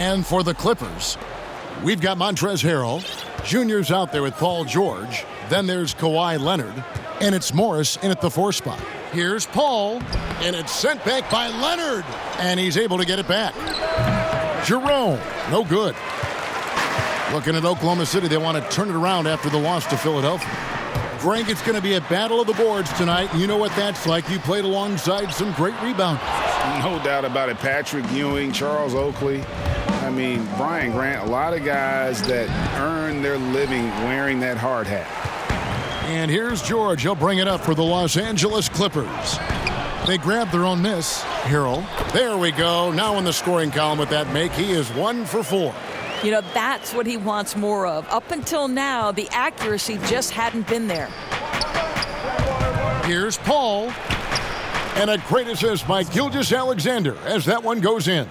And for the Clippers, we've got Montrezl Harrell. Jr.'s out there with Paul George. Then there's Kawhi Leonard. And it's Morris in at the 4 spot. Here's Paul. And it's sent back by Leonard. And he's able to get it back. Jerome, no good. Looking at Oklahoma City, they want to turn it around after the loss to Philadelphia. Greg, it's going to be a battle of the boards tonight. You know what that's like. You played alongside some great rebounders. No doubt about it. Patrick Ewing, Charles Oakley. I mean, Brian Grant, a lot of guys that earn their living wearing that hard hat. And here's George. He'll bring it up for the Los Angeles Clippers. They grab their own miss. Harrell. There we go. Now in the scoring column with that make, he is 1 for 4. You know, that's what he wants more of. Up until now, the accuracy just hadn't been there. Here's Paul. And a great assist by Gilgeous-Alexander as that one goes in.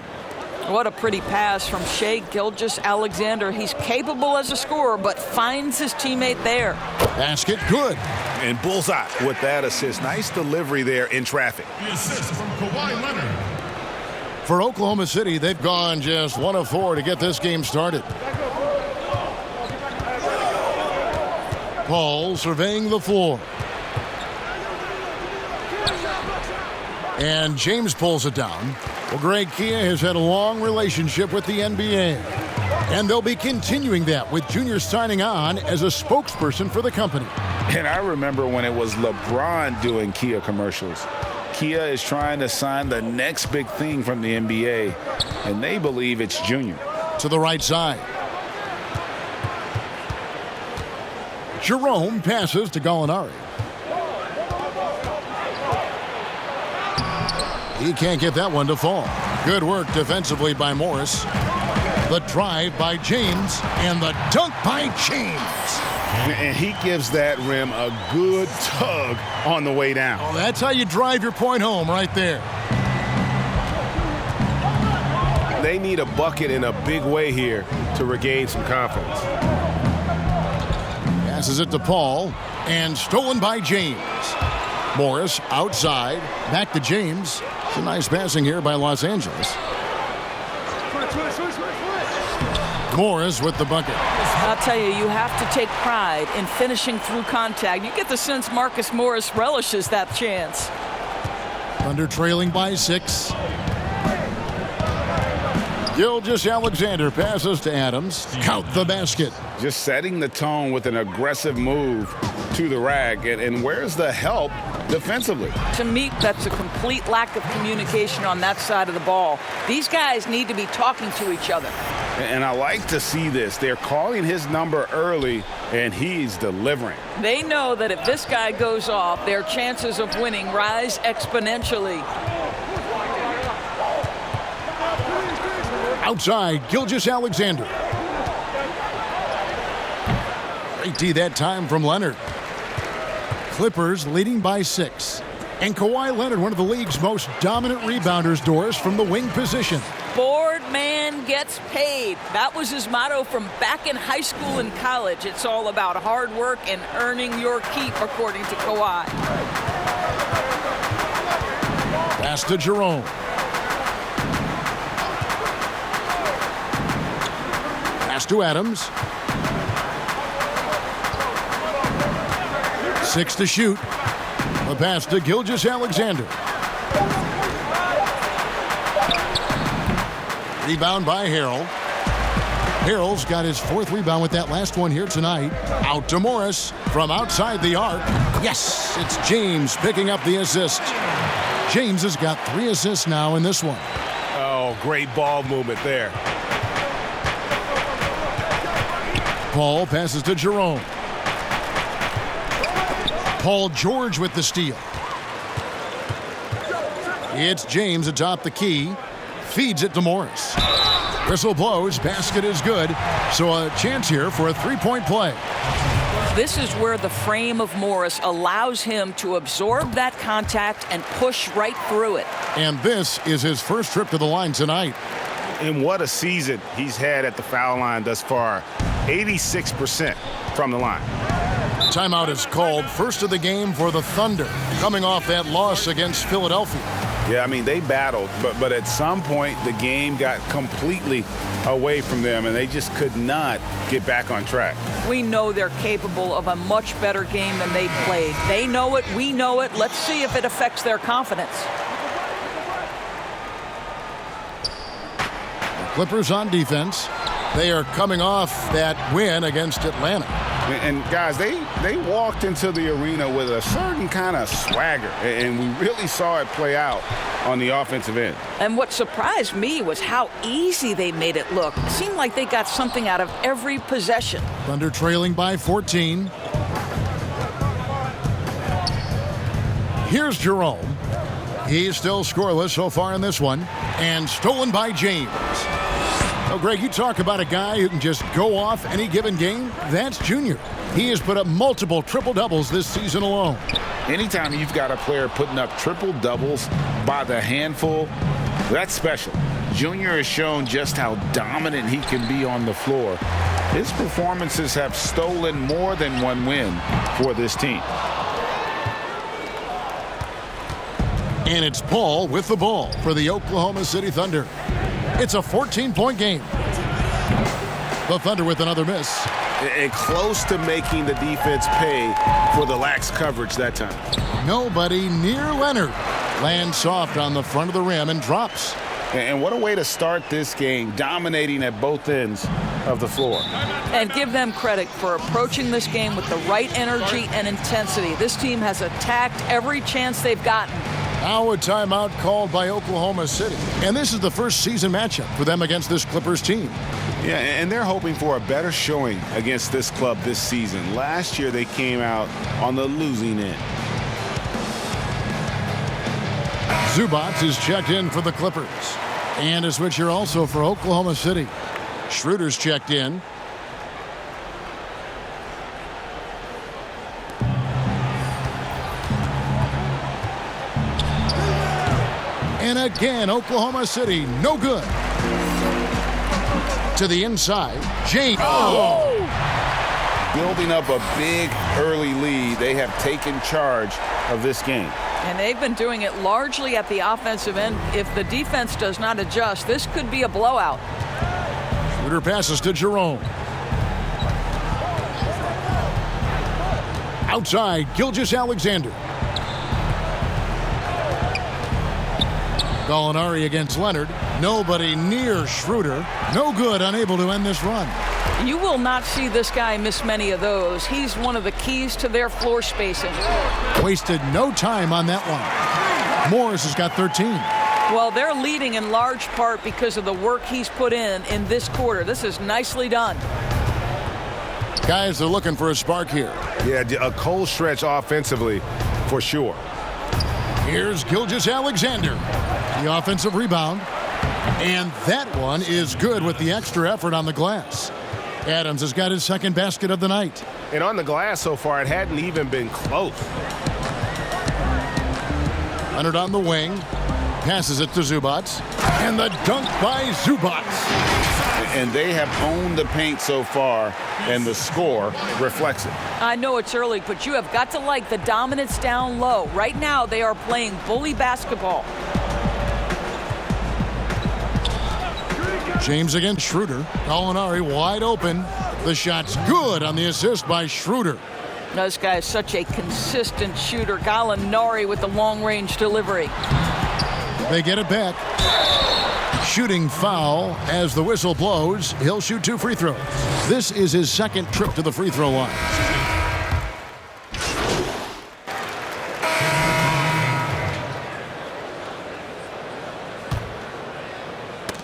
What a pretty pass from Shai Gilgeous-Alexander. He's capable as a scorer, but finds his teammate there. Basket good. And bullseye with that assist. Nice delivery there in traffic. The assist from Kawhi Leonard. For Oklahoma City, they've gone just 1 of 4 to get this game started. Paul surveying the floor. And James pulls it down. Well, Greg Kia has had a long relationship with the NBA. And they'll be continuing that with Junior signing on as a spokesperson for the company. And I remember when it was LeBron doing Kia commercials. Kia is trying to sign the next big thing from the NBA, and they believe it's Junior. To the right side. Jerome passes to Gallinari. He can't get that one to fall. Good work defensively by Morris. The drive by James, and the dunk by James. And he gives that rim a good tug on the way down. Oh, that's how you drive your point home right there. They need a bucket in a big way here to regain some confidence. Passes it to Paul, and stolen by James. Morris outside, back to James. It's a nice passing here by Los Angeles. Morris with the bucket. I'll tell you, you have to take pride in finishing through contact. You get the sense Marcus Morris relishes that chance. Thunder trailing by 6. Gilgeous-Alexander passes to Adams. Count the basket. Just setting the tone with an aggressive move to the rack. And where's the help defensively? To me, that's a complete lack of communication on that side of the ball. These guys need to be talking to each other. And I like to see this. They're calling his number early, and he's delivering. They know that if this guy goes off, their chances of winning rise exponentially. Outside, Gilgeous-Alexander. Great D that time from Leonard. Clippers leading by 6. And Kawhi Leonard, one of the league's most dominant rebounders, Doris, from the wing position. Board man gets paid. That was his motto from back in high school and college. It's all about hard work and earning your keep, according to Kawhi. Pass to Jerome. Pass to Adams. 6 to shoot. The pass to Gilgeous-Alexander. Rebound by Harrell. Harrell's got his 4th rebound with that last one here tonight. Out to Morris from outside the arc. Yes, it's James picking up the assist. James has got 3 assists now in this one. Oh, great ball movement there. Paul passes to Jerome. Paul George with the steal. It's James atop the key. Feeds it to Morris. Whistle blows. Basket is good. So a chance here for a 3-point play. This is where the frame of Morris allows him to absorb that contact and push right through it. And this is his first trip to the line tonight. And what a season he's had at the foul line thus far. 86% from the line. Timeout is called. First of the game for the Thunder, coming off that loss against Philadelphia. Yeah, I mean, they battled, but at some point the game got completely away from them, and they just could not get back on track. We know they're capable of a much better game than they played. They know it. We know it. Let's see if it affects their confidence. The Clippers on defense. They are coming off that win against Atlanta. And guys, they walked into the arena with a certain kind of swagger, and we really saw it play out on the offensive end. And what surprised me was how easy they made it look. It seemed like they got something out of every possession. Thunder trailing by 14. Here's Jerome. He's still scoreless so far in this one, and stolen by James. Oh, Greg, you talk about a guy who can just go off any given game. That's Junior. He has put up multiple triple-doubles this season alone. Anytime you've got a player putting up triple-doubles by the handful, that's special. Junior has shown just how dominant he can be on the floor. His performances have stolen more than one win for this team. And it's Paul with the ball for the Oklahoma City Thunder. It's a 14-point game. The Thunder with another miss. And close to making the defense pay for the lax coverage that time. Nobody near Leonard. Lands soft on the front of the rim and drops. And what a way to start this game, dominating at both ends of the floor. And give them credit for approaching this game with the right energy and intensity. This team has attacked every chance they've gotten. Now a timeout called by Oklahoma City. And this is the first season matchup for them against this Clippers team. Yeah, and they're hoping for a better showing against this club this season. Last year they came out on the losing end. Zubac is checked in for the Clippers. And a switcher also for Oklahoma City. Schroeder's checked in. And again, Oklahoma City, no good. To the inside, James. Oh! Building up a big early lead, they have taken charge of this game. And they've been doing it largely at the offensive end. If the defense does not adjust, this could be a blowout. Schroeder passes to Jerome. Outside, Gilgeous-Alexander. Gallinari against Leonard. Nobody near Schroeder. No good, unable to end this run. You will not see this guy miss many of those. He's one of the keys to their floor spacing. Wasted no time on that one. Morris has got 13. Well, they're leading in large part because of the work he's put in this quarter. This is nicely done. Guys, they're looking for a spark here. Yeah, a cold stretch offensively for sure. Here's Gilgeous-Alexander. The offensive rebound. And that one is good with the extra effort on the glass. Adams has got his second basket of the night. And on the glass so far, it hadn't even been close. Leonard on the wing. Passes it to Zubac. And the dunk by Zubac. And they have owned the paint so far, and the score reflects it. I know it's early, but you have got to like the dominance down low. Right now, they are playing bully basketball. James against Schroeder. Gallinari wide open. The shot's good on the assist by Schroeder. This guy is such a consistent shooter. Gallinari with the long-range delivery. They get it back. Shooting foul as the whistle blows. He'll shoot 2 free throws. This is his second trip to the free throw line.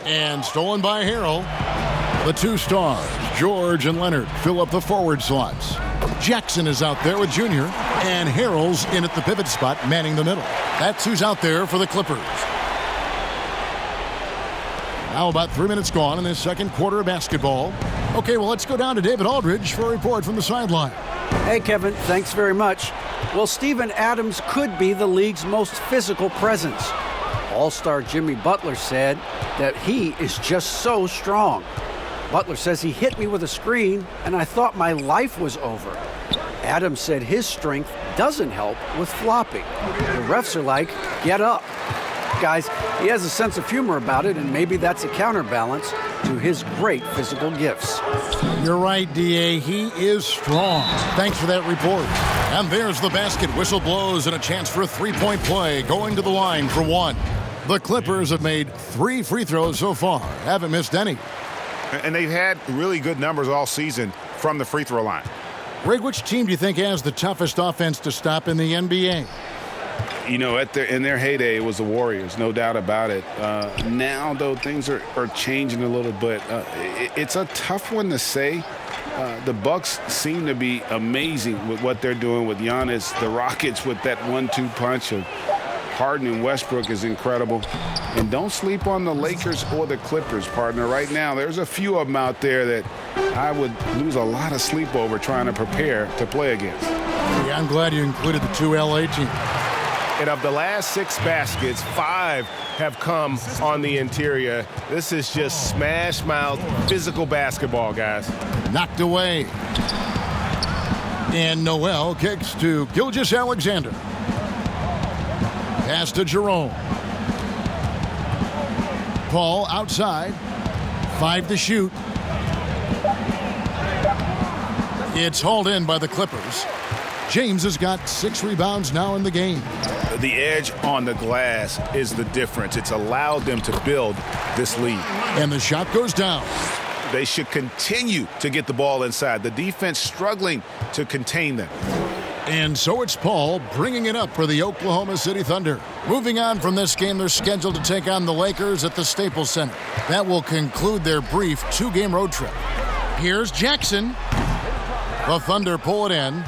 And stolen by Harrell. The two stars, George and Leonard, fill up the forward slots. Jackson is out there with Junior, and Harrell's in at the pivot spot, manning the middle. That's who's out there for the Clippers. Now about 3 minutes gone in this second quarter of basketball. Okay, well, let's go down to David Aldridge for a report from the sideline. Hey, Kevin, thanks very much. Well, Steven Adams could be the league's most physical presence. All-star Jimmy Butler said that he is just so strong. Butler says he hit me with a screen, and I thought my life was over. Adams said his strength doesn't help with flopping. The refs are like, get up. Guys, he has a sense of humor about it, and maybe that's a counterbalance to his great physical gifts. You're right, D.A. He is strong. Thanks for that report. And there's the basket. Whistle blows and a chance for a three-point play going to the line for one. The Clippers have made 3 free throws so far. Haven't missed any. And they've had really good numbers all season from the free throw line. Greg, which team do you think has the toughest offense to stop in the NBA? You know, in their heyday, it was the Warriors, no doubt about it. Now, though, things are changing a little bit. It's a tough one to say. The Bucks seem to be amazing with what they're doing with Giannis. The Rockets with that 1-2 punch of Harden and Westbrook is incredible. And don't sleep on the Lakers or the Clippers, partner. Right now, there's a few of them out there that I would lose a lot of sleep over trying to prepare to play against. Yeah, I'm glad you included the 2 LA teams. And of the last 6 baskets, 5 have come on the interior. This is just smash mouth physical basketball, guys. Knocked away. And Noel kicks to Gilgeous-Alexander. Pass to Jerome. Paul outside. 5 to shoot. It's hauled in by the Clippers. James has got 6 rebounds now in the game. The edge on the glass is the difference. It's allowed them to build this lead. And the shot goes down. They should continue to get the ball inside. The defense struggling to contain them. And so it's Paul bringing it up for the Oklahoma City Thunder. Moving on from this game, they're scheduled to take on the Lakers at the Staples Center. That will conclude their brief 2-game road trip. Here's Jackson. The Thunder pull it in.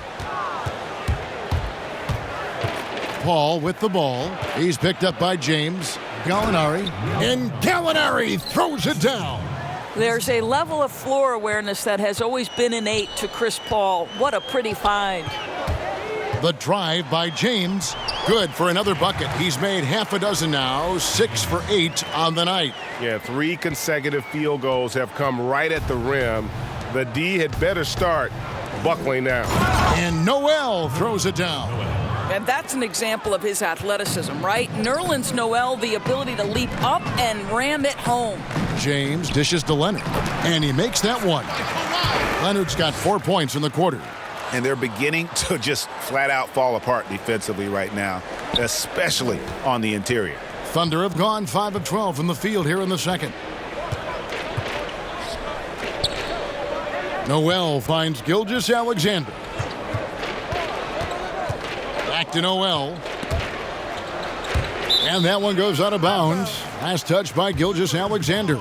Paul with the ball. He's picked up by James. Gallinari. And Gallinari throws it down. There's a level of floor awareness that has always been innate to Chris Paul. What a pretty find. The drive by James. Good for another bucket. He's made half a dozen now. 6 for 8 on the night. Yeah, 3 consecutive field goals have come right at the rim. The D had better start buckling now. And Noel throws it down. And that's an example of his athleticism, right? Nerlens Noel, the ability to leap up and ram it home. James dishes to Leonard, and he makes that one. Leonard's got 4 points in the quarter. And they're beginning to just flat out fall apart defensively right now, especially on the interior. Thunder have gone 5 of 12 from the field here in the second. Noel finds Gilgeous-Alexander. Back to Noel. And that one goes out of bounds. Last touch by Gilgeous-Alexander.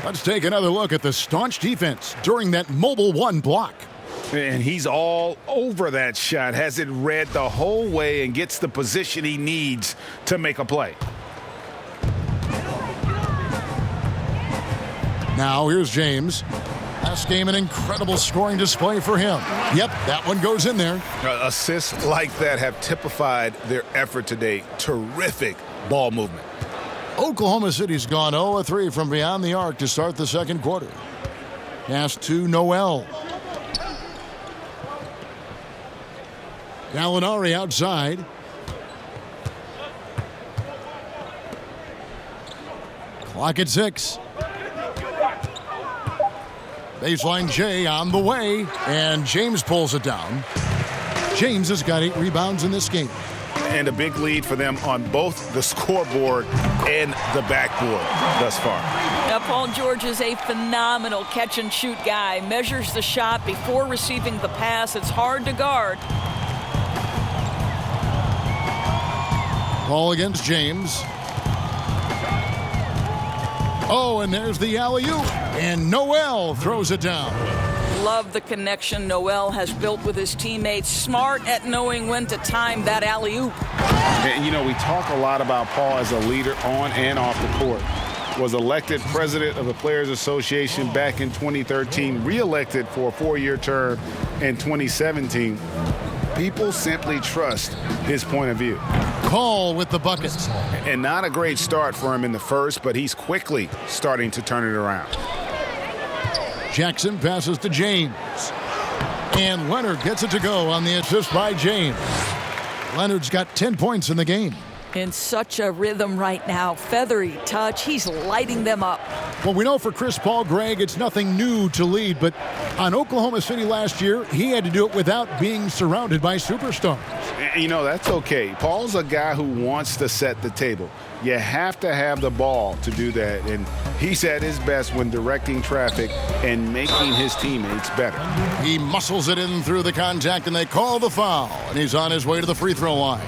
Let's take another look at the staunch defense during that mobile 1 block. And he's all over that shot, has it read the whole way and gets the position he needs to make a play. Now here's James. Last game, an incredible scoring display for him. Yep, that one goes in there. Assists like that have typified their effort today. Terrific ball movement. Oklahoma City's gone 0-3 from beyond the arc to start the second quarter. Pass to Noel. Gallinari outside. Clock at 6. Baseline J on the way, and James pulls it down. James has got 8 rebounds in this game. And a big lead for them on both the scoreboard and the backboard thus far. Now, Paul George is a phenomenal catch-and-shoot guy. Measures the shot before receiving the pass. It's hard to guard. Paul against James. Oh, and there's the alley-oop. And Noel throws it down. Love the connection Noel has built with his teammates. Smart at knowing when to time that alley-oop. And, you know, we talk a lot about Paul as a leader on and off the court. Was elected president of the Players Association back in 2013, re-elected for a 4-year term in 2017. People simply trust his point of view. Call with the buckets. And not a great start for him in the first, but he's quickly starting to turn it around. Jackson passes to James. And Leonard gets it to go on the assist by James. Leonard's got 10 points in the game. In such a rhythm right now. Feathery touch. He's lighting them up. Well, we know for Chris Paul, Greg, it's nothing new to lead, but on Oklahoma City last year, he had to do it without being surrounded by superstars. You know, that's okay. Paul's a guy who wants to set the table. You have to have the ball to do that, and he's at his best when directing traffic and making his teammates better. He muscles it in through the contact, and they call the foul, and he's on his way to the free throw line.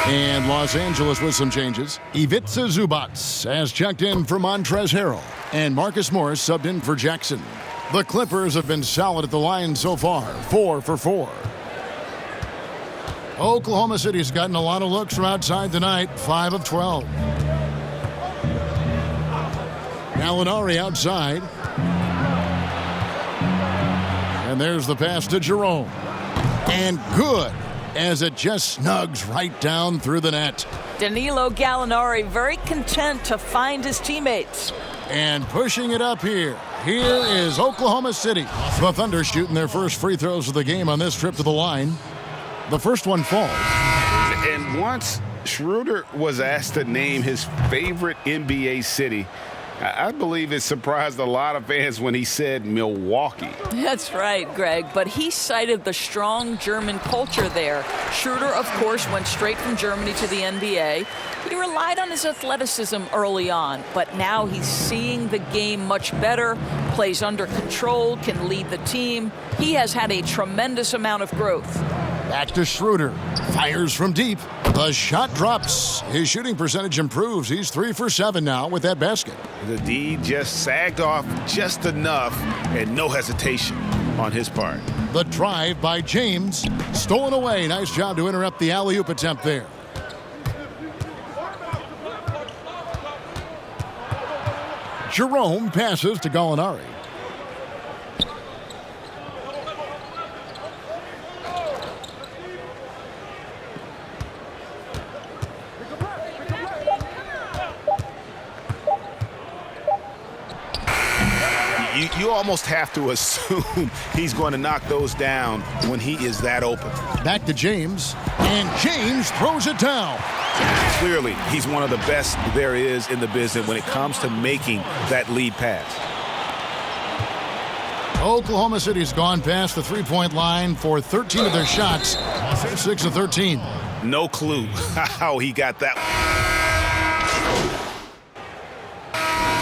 And Los Angeles with some changes. Ivica Zubac has checked in for Montrezl Harrell, and Marcus Morris subbed in for Jackson. The Clippers have been solid at the line so far, 4 for 4. Oklahoma City's gotten a lot of looks from outside tonight, 5 of 12. Gallinari outside. And there's the pass to Jerome. And good, as it just snugs right down through the net. Danilo Gallinari very content to find his teammates. And pushing it up here. Here is Oklahoma City. The Thunder shooting their first free throws of the game on this trip to the line. The first one falls. And once Schroeder was asked to name his favorite NBA city, I believe it surprised a lot of fans when he said Milwaukee. That's right, Greg. But he cited the strong German culture there. Schroeder, of course, went straight from Germany to the NBA. He relied on his athleticism early on, but now he's seeing the game much better, plays under control, can lead the team. He has had a tremendous amount of growth. Back to Schroeder. Fires from deep. The shot drops. His shooting percentage improves. He's 3 for 7 now with that basket. The D just sagged off just enough and no hesitation on his part. The drive by James. Stolen away. Nice job to interrupt the alley-oop attempt there. Jerome passes to Gallinari. You almost have to assume he's going to knock those down when he is that open. Back to James, and James throws it down. Clearly, he's one of the best there is in the business when it comes to making that lead pass. Oklahoma City's gone past the three-point line for 13 of their shots, 6 of 13. No clue how he got that.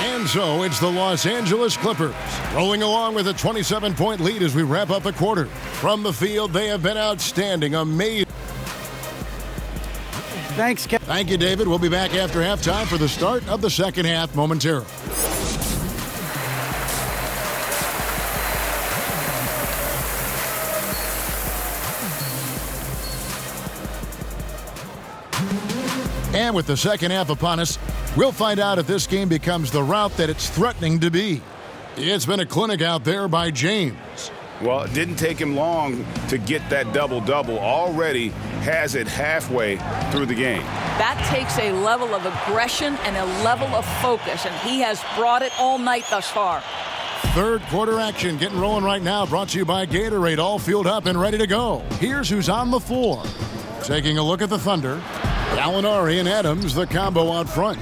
And so it's the Los Angeles Clippers rolling along with a 27-point lead as we wrap up the quarter. From the field, they have been outstanding, amazing. Thanks, Kevin. Thank you, David. We'll be back after halftime for the start of the second half momentarily. And with the second half upon us, we'll find out if this game becomes the route that it's threatening to be. It's been a clinic out there by James. Well, it didn't take him long to get that double-double. Already has it halfway through the game. That takes a level of aggression and a level of focus, and he has brought it all night thus far. Third quarter action getting rolling right now, brought to you by Gatorade, all fueled up and ready to go. Here's who's on the floor. Taking a look at the Thunder. Gallinari and Adams, the combo out front.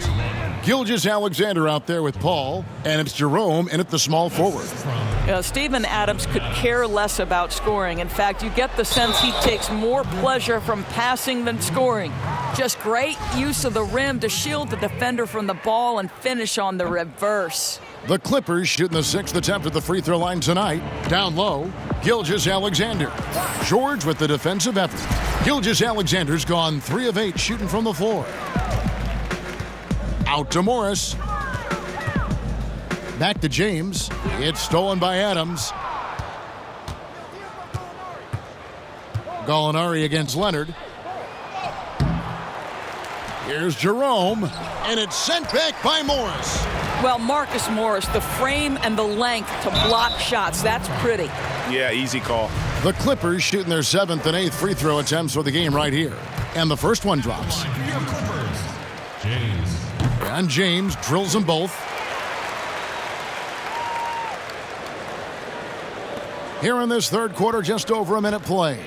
Gilgeous-Alexander out there with Paul, and it's Jerome in at the small forward. Steven Adams could care less about scoring. In fact, you get the sense he takes more pleasure from passing than scoring. Just great use of the rim to shield the defender from the ball and finish on the reverse. The Clippers shooting the sixth attempt at the free throw line tonight. Down low, Gilgeous-Alexander. George with the defensive effort. Gilgeous-Alexander's gone 3 of 8 shooting from the floor. Out to Morris. Back to James. It's stolen by Adams. Gallinari against Leonard. Here's Jerome, and it's sent back by Morris. Well, Marcus Morris, the frame and the length to block shots, that's pretty. Yeah, easy call. The Clippers shooting their 7th and 8th free throw attempts for the game right here. And the first one drops. James. And James drills them both. Here in this third quarter, just over a minute play.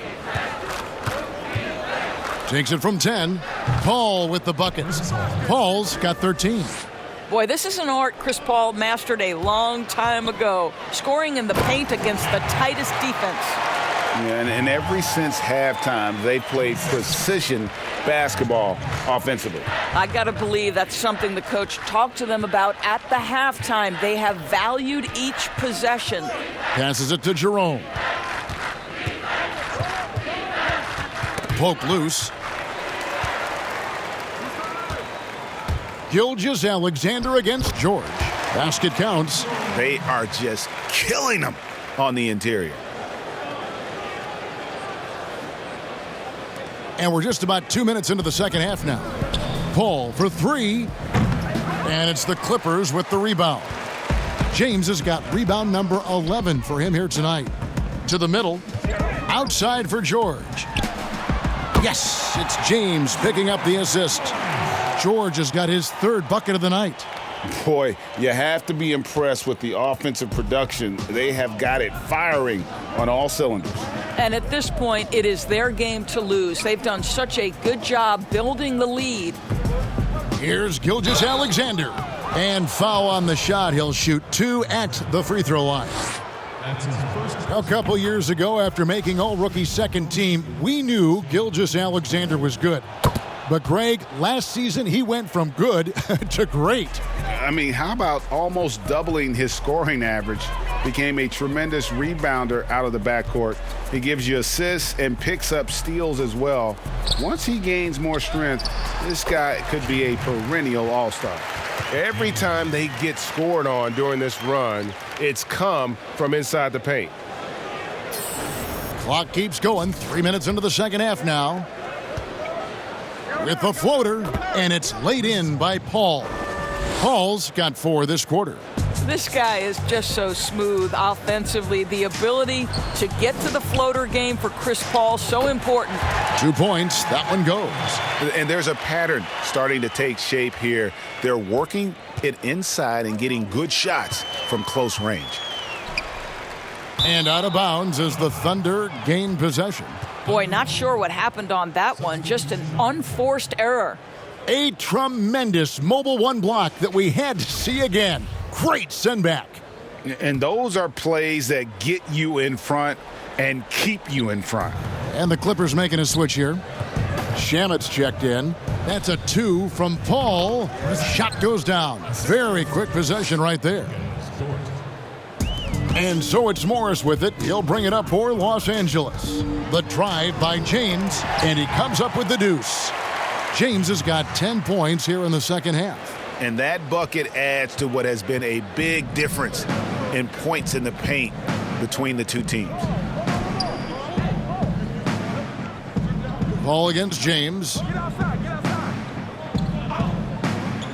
Takes it from 10. Paul with the buckets. Paul's got 13. Boy, this is an art Chris Paul mastered a long time ago, scoring in the paint against the tightest defense. Yeah, and ever since halftime, they played precision basketball offensively. I got to believe that's something the coach talked to them about at the halftime. They have valued each possession. Passes it to Jerome. Poke loose. Gilgeous-Alexander against George. Basket counts. They are just killing them on the interior. And we're just about 2 minutes into the second half now. Paul for 3. And it's the Clippers with the rebound. James has got rebound number 11 for him here tonight. To the middle. Outside for George. Yes, it's James picking up the assist. George has got his 3rd bucket of the night. Boy, you have to be impressed with the offensive production. They have got it firing on all cylinders. And at this point, it is their game to lose. They've done such a good job building the lead. Here's Gilgeous-Alexander. And foul on the shot. He'll shoot 2 at the free throw line. A couple years ago, after making all-rookie second team, we knew Gilgeous-Alexander was good. But, Greg, last season he went from good to great. I mean, how about almost doubling his scoring average? Became a tremendous rebounder out of the backcourt. He gives you assists and picks up steals as well. Once he gains more strength, this guy could be a perennial all-star. Every time they get scored on during this run, it's come from inside the paint. Clock keeps going. 3 minutes into the second half now. With the floater, and it's laid in by Paul. Paul's got 4 this quarter. This guy is just so smooth offensively. The ability to get to the floater game for Chris Paul, so important. 2 points. That one goes. And there's a pattern starting to take shape here. They're working it inside and getting good shots from close range. And out of bounds as the Thunder gain possession. Boy, not sure what happened on that one. Just an unforced error. A tremendous mobile 1 block that we had to see again. Great send back. And those are plays that get you in front and keep you in front. And the Clippers making a switch here. Shamet's checked in. That's a 2 from Paul. Shot goes down. Very quick possession right there. And so it's Morris with it. He'll bring it up for Los Angeles. The drive by James, and he comes up with the deuce. James has got 10 points here in the second half. And that bucket adds to what has been a big difference in points in the paint between the two teams. Ball against James.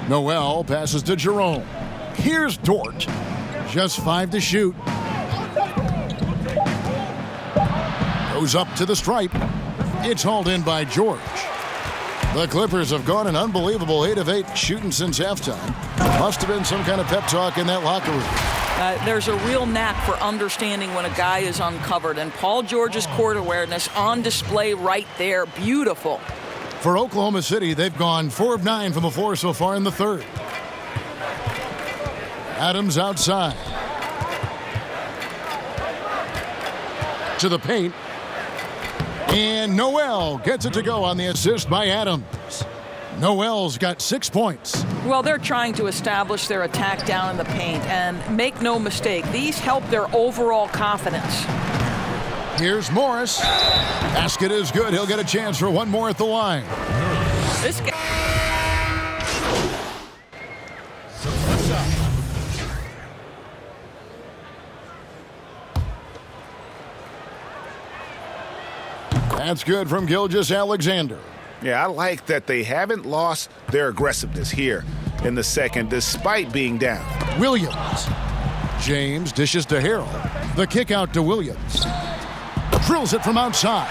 Noel passes to Jerome. Here's Dort. Just 5 to shoot. Goes up to the stripe. It's hauled in by George. The Clippers have gone an unbelievable 8 of 8 shooting since halftime. Must have been some kind of pep talk in that locker room. There's a real knack for understanding when a guy is uncovered, and Paul George's court awareness on display right there. Beautiful. For Oklahoma City, they've gone 4 of 9 from the floor so far in the third. Adams outside. To the paint. And Noel gets it to go on the assist by Adams. Noel's got 6 points. Well, they're trying to establish their attack down in the paint, and make no mistake, these help their overall confidence. Here's Morris. Basket is good. He'll get a chance for one more at the line. This guy. That's good from Gilgeous-Alexander. Yeah, I like that they haven't lost their aggressiveness here in the second despite being down. Williams. James dishes to Harrell. The kick out to Williams. Drills it from outside.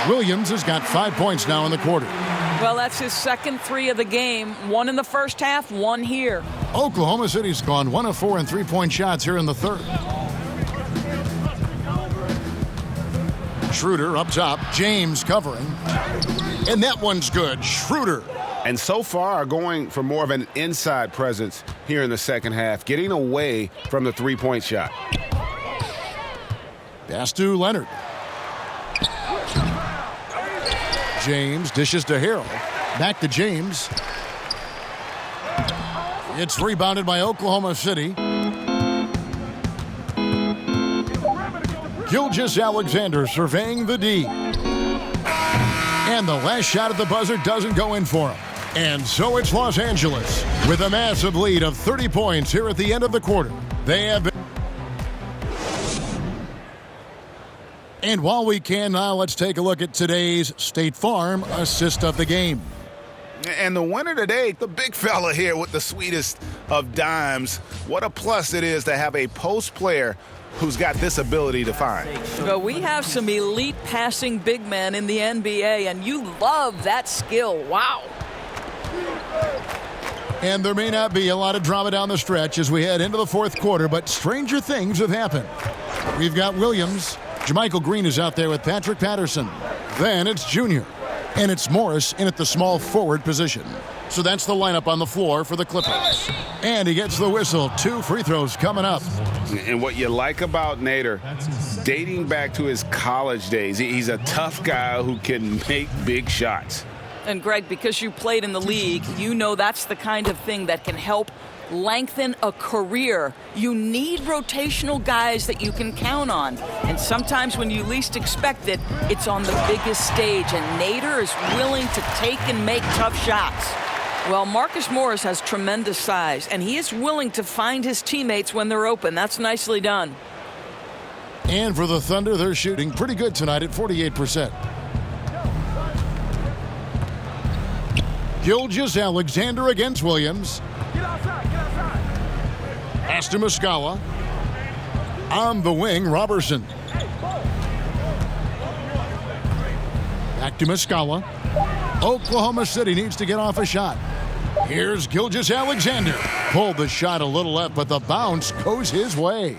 Williams has got 5 points now in the quarter. Well, that's his second 3 of the game. 1 in the first half, 1 here. Oklahoma City's gone 1 of 4 in 3-point shots here in the third. Schroeder up top. James covering. And that one's good. Schroeder. And so far are going for more of an inside presence here in the second half, getting away from the three-point shot. Pass to Leonard. James dishes to Harrell. Back to James. It's rebounded by Oklahoma City. Gilgeous-Alexander surveying the D. And the last shot at the buzzer doesn't go in for him. And so it's Los Angeles with a massive lead of 30 points here at the end of the quarter. They have been. And while we can now, let's take a look at today's State Farm assist of the game. And the winner today, the big fella here with the sweetest of dimes. What a plus it is to have a post player who's got this ability to find. Well, we have some elite passing big men in the NBA, and you love that skill. Wow. And there may not be a lot of drama down the stretch as we head into the fourth quarter, but stranger things have happened. We've got Williams. JaMychal Green is out there with Patrick Patterson. Then it's Junior. And it's Morris in at the small forward position. So that's the lineup on the floor for the Clippers. And he gets the whistle. 2 free throws coming up. And what you like about Nader, dating back to his college days, he's a tough guy who can make big shots. And Greg, because you played in the league, you know that's the kind of thing that can help lengthen a career. You need rotational guys that you can count on. And sometimes when you least expect it, it's on the biggest stage. And Nader is willing to take and make tough shots. Well, Marcus Morris has tremendous size, and he is willing to find his teammates when they're open. That's nicely done. And for the Thunder, they're shooting pretty good tonight at 48%. Gilgeous-Alexander against Williams. Pass to Muscala. On the wing, Robertson. Back to Muscala. Oklahoma City needs to get off a shot. Here's Gilgeous-Alexander. Pulled the shot a little left, but the bounce goes his way.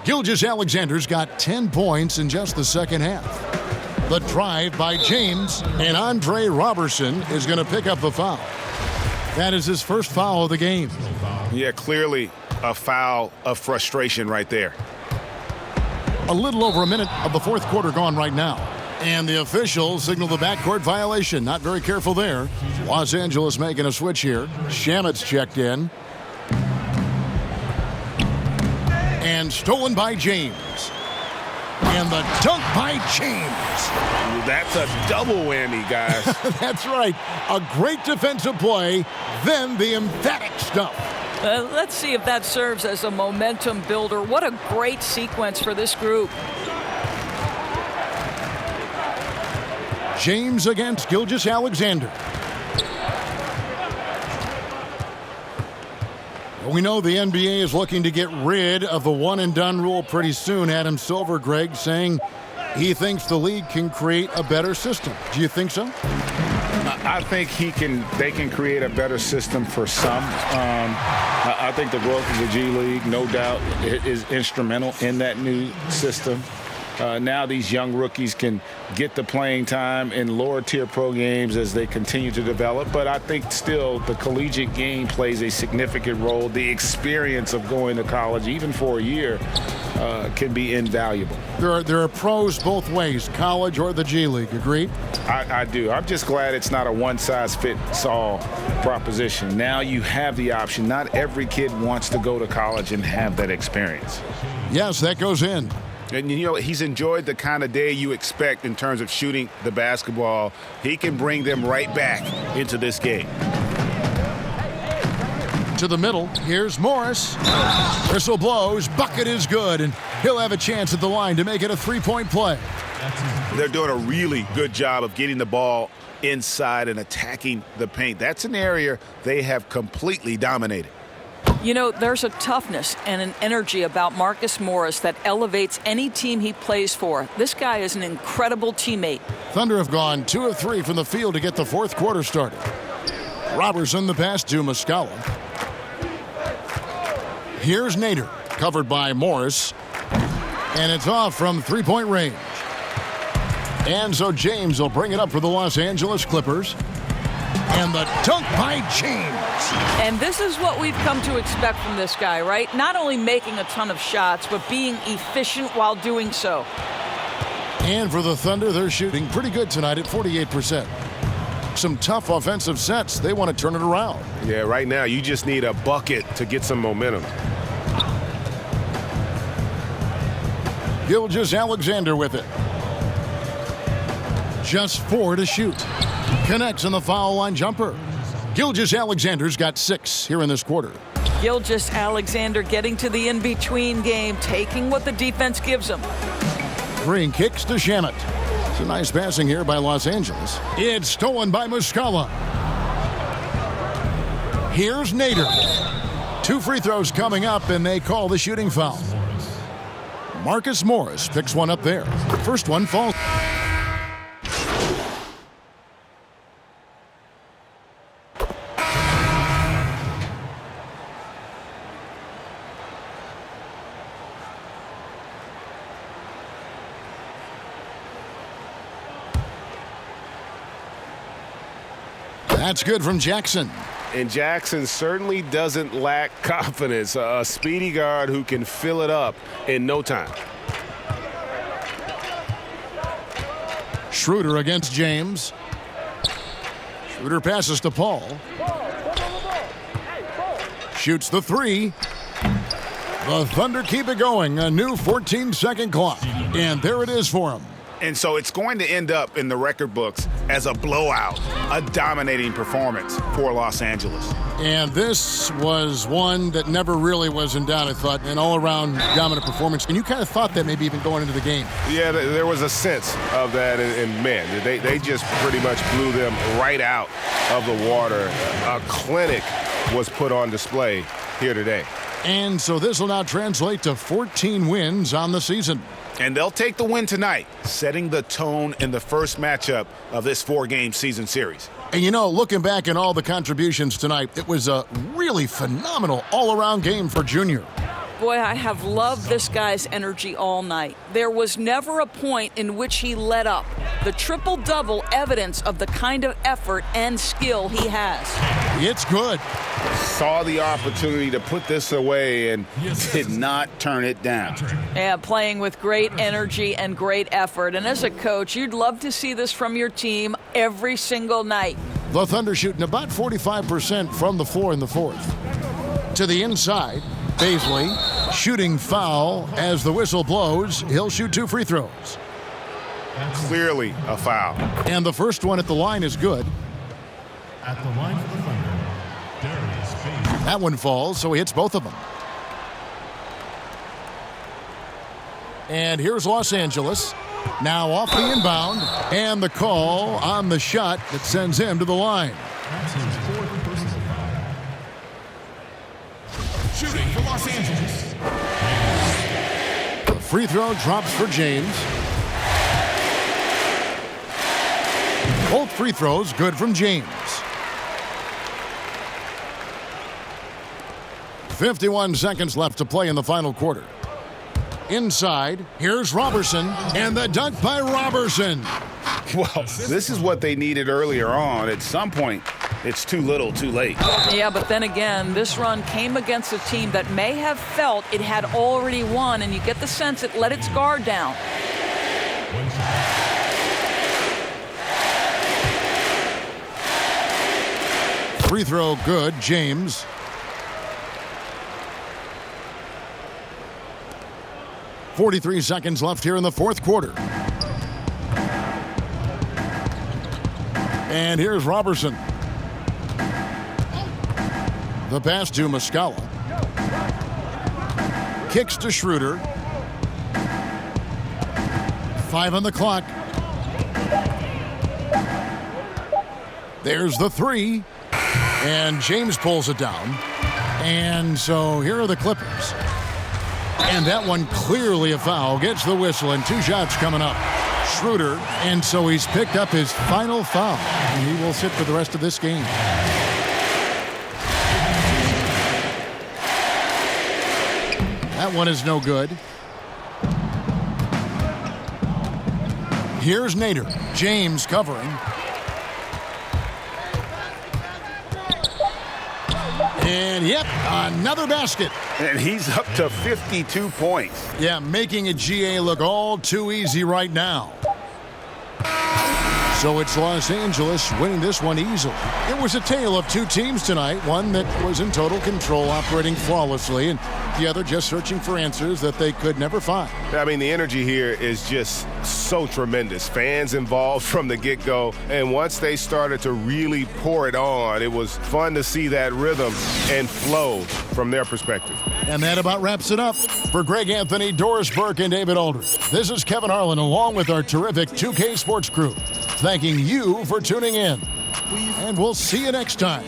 Gilgeous-Alexander's got 10 points in just the second half. The drive by James, and Andre Robertson is going to pick up the foul. That is his first foul of the game. Yeah, clearly a foul of frustration right there. A little over a minute of the fourth quarter gone right now. And the officials signal the backcourt violation. Not very careful there. Los Angeles making a switch here. Shamet's checked in. And stolen by James. And the dunk by James. That's a double whammy, guys. That's right. A great defensive play, then the emphatic stuff. Let's see if that serves as a momentum builder. What a great sequence for this group. James against Gilgeous-Alexander. We know the NBA is looking to get rid of the one-and-done rule pretty soon. Adam Silver, Greg, saying he thinks the league can create a better system. Do you think so? I think they can create a better system for some. I think the growth of the G League, no doubt, is instrumental in that new system. Now these young rookies can get the playing time in lower tier pro games as they continue to develop. But I think still the collegiate game plays a significant role. The experience of going to college, even for a year, can be invaluable. There are pros both ways, college or the G League. Agreed? I do. I'm just glad it's not a one-size-fits-all proposition. Now you have the option. Not every kid wants to go to college and have that experience. Yes, that goes in. And, you know, he's enjoyed the kind of day you expect in terms of shooting the basketball. He can bring them right back into this game. To the middle, here's Morris. Whistle blows, bucket is good, and he'll have a chance at the line to make it a three-point play. They're doing a really good job of getting the ball inside and attacking the paint. That's an area they have completely dominated. You know, there's a toughness and an energy about Marcus Morris that elevates any team he plays for. This guy is an incredible teammate. Thunder have gone 2 of 3 from the field to get the fourth quarter started. Robertson the pass to Muscala. Here's Nader, covered by Morris. And it's off from three-point range. And so James will bring it up for the Los Angeles Clippers. And the dunk by James. And this is what we've come to expect from this guy, right? Not only making a ton of shots, but being efficient while doing so. And for the Thunder, they're shooting pretty good tonight at 48%. Some tough offensive sets. They want to turn it around. Yeah, right now you just need a bucket to get some momentum. Gilgeous-Alexander with it. Just 4 to shoot. Connects on the foul line jumper. Gilgeous-Alexander's got 6 here in this quarter. Gilgeous-Alexander getting to the in-between game, taking what the defense gives him. Green kicks to Shamet. It's a nice passing here by Los Angeles. It's stolen by Muscala. Here's Nader. 2 free throws coming up, and they call the shooting foul. Marcus Morris picks one up there. First one falls. That's good from Jackson. And Jackson certainly doesn't lack confidence. A speedy guard who can fill it up in no time. Schroeder against James. Schroeder passes to Paul. Shoots the 3. The Thunder keep it going. A new 14-second clock. And there it is for them. And so it's going to end up in the record books as a blowout, a dominating performance for Los Angeles. And this was one that never really was in doubt, I thought, an all-around dominant performance. And you kind of thought that maybe even going into the game. Yeah, there was a sense of that, and man, they just pretty much blew them right out of the water. A clinic was put on display here today. And so this will now translate to 14 wins on the season. And they'll take the win tonight, setting the tone in the first matchup of this 4-game season series. And you know, looking back at all the contributions tonight, it was a really phenomenal all-around game for Junior. Boy, I have loved this guy's energy all night. There was never a point in which he let up. The triple-double evidence of the kind of effort and skill he has. It's good. Saw the opportunity to put this away and did not turn it down. Yeah, playing with great energy and great effort. And as a coach, you'd love to see this from your team every single night. The Thunder shooting about 45% from the floor in the fourth. To the inside, Baisley shooting foul as the whistle blows. He'll shoot 2 free throws. Clearly a foul. And the first one at the line is good. At the line for the Thunder, Darius Baisley. That one falls, so he hits both of them. And here's Los Angeles. Now off the inbound, and the call on the shot that sends him to the line. That's his 4th personal foul. Shooting for Los Angeles. The free throw drops for James. Both free throws good from James. 51 seconds left to play in the final quarter. Inside, here's Robertson, and the dunk by Robertson. Well, this is what they needed earlier on. At some point, it's too little, too late. Yeah, but then again, this run came against a team that may have felt it had already won, and you get the sense it let its guard down. Free throw good, James. .43 seconds left here in the fourth quarter. And here's Robertson. The pass to Muscala. Kicks to Schroeder. 5 on the clock. There's the 3. And James pulls it down. And so here are the Clippers. And that one clearly a foul. Gets the whistle, and 2 shots coming up. Schroeder, and so he's picked up his final foul. And he will sit for the rest of this game. That one is no good. Here's Nader. James covering. And, yep, another basket. And he's up to 52 points. Yeah, making a GA look all too easy right now. So it's Los Angeles winning this one easily. It was a tale of two teams tonight, one that was in total control, operating flawlessly, and the other just searching for answers that they could never find. I mean, the energy here is just so tremendous. Fans involved from the get-go, and once they started to really pour it on, it was fun to see that rhythm and flow from their perspective. And that about wraps it up. For Greg Anthony, Doris Burke, and David Aldridge, this is Kevin Harlan along with our terrific 2K Sports crew, thanking you for tuning in. And we'll see you next time.